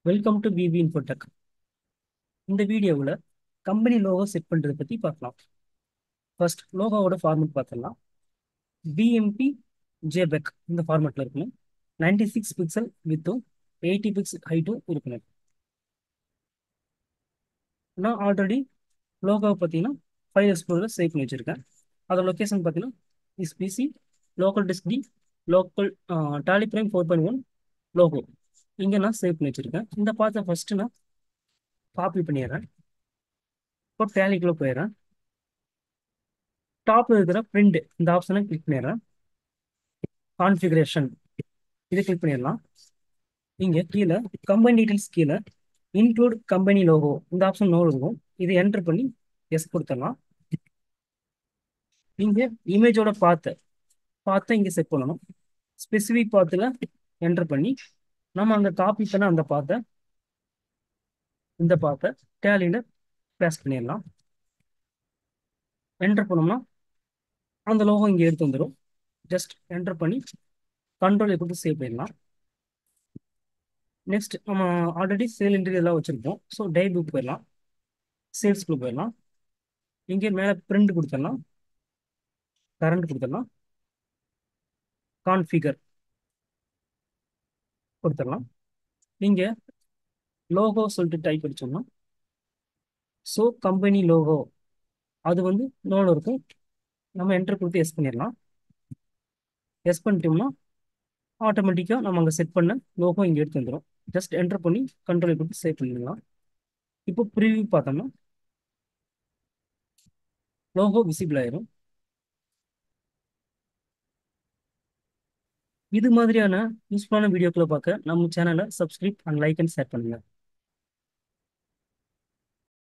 Welcome to V V Infotech. இந்த வீடியோவில் company logo set பண்ணுறதை பற்றி பார்க்கலாம். ஃபர்ஸ்ட் லோகோவோட ஃபார்மேட் பார்த்துடலாம். பிஎம்பி ஜேபெக் இந்த ஃபார்மேட்டில் இருக்கணும். 96 பிக்சல் வித்தும் 80 பிக்சல் ஹைட்டும் இருக்கணும். நான் ஆல்ரெடி லோகோவை பார்த்தீங்கன்னா ஃபைல் எக்ஸ்ப்ளோரில் சேவ் பண்ணி வச்சுருக்கேன். அதோட லொக்கேஷன் பார்த்தீங்கன்னா is PC local disk D local Tally prime 4.1 logo இங்கே நான் சேவ் பண்ணி வச்சுருக்கேன். இந்த பார்த்த ஃபஸ்ட்டு நான் காப்பி பண்ணிடுறேன். இப்போ டேலிக்குள்ளே போயிடுறேன். டாப்ல இருக்கிற பிரிண்ட் இந்த ஆப்ஷனை கிளிக் பண்ணிடுறேன். கான்ஃபிகரேஷன் இதை கிளிக் பண்ணிடலாம். இங்கே கீழே கம்பெனி டீடைல்ஸ் கீழே இன்க்ளூட் கம்பெனி லோகோ இந்த ஆப்ஷன் நோ இருக்கும். இதை என்டர் பண்ணி எஸ் கொடுத்துடலாம். இங்கே இமேஜோட பார்த்த இங்கே செட் பண்ணணும். ஸ்பெசிஃபிக் பார்த்தில் என்டர் பண்ணி நம்ம அந்த காப்பி பண்ண அந்த இந்த டேலியில் பேஸ்ட் பண்ணிடலாம். என்டர் பண்ணோம்னா அந்த லோகோ இங்கே எடுத்து வந்துடும். ஜஸ்ட் என்டர் பண்ணி கண்ட்ரோல் கொடுத்து சேவ் பண்ணிடலாம். நெக்ஸ்ட் நம்ம ஆல்ரெடி சேல் என்ட்ரி எல்லாம் வச்சுருப்போம். ஸோ டை புக் போயிடலாம். சேல்ஸ்க்குள்ள போயிடலாம். இங்கே மேலே பிரிண்ட் கொடுத்துடலாம். கரண்ட் கொடுத்துடலாம். கான்ஃபிகர் கொடுத்துடலாம். இங்கே லோகோ சொல்லிட்டு டைப் அடிச்சோம்னா ஸோ கம்பெனி லோகோ அது வந்து நோவில் இருக்கும். நம்ம என்டர் கொடுத்து எஸ் பண்ணிடலாம். எஸ் பண்ணிட்டோம்னா ஆட்டோமேட்டிக்காக நம்ம அங்கே செட் பண்ண லோகோ இங்கே எடுத்து வந்துடும். ஜஸ்ட் என்டர் பண்ணி கண்ட்ரோல் கொடுத்து சேவ் பண்ணிடலாம். இப்போ ப்ரிவியூ பார்த்தோம்னா லோகோ விசிபிள் ஆயிரும். இது மாதிரியான யூஸ்ஃபுல்லான வீடியோக்களை பார்க்க நம்ம சேனலை subscribe and like and share பண்ணுங்கள்.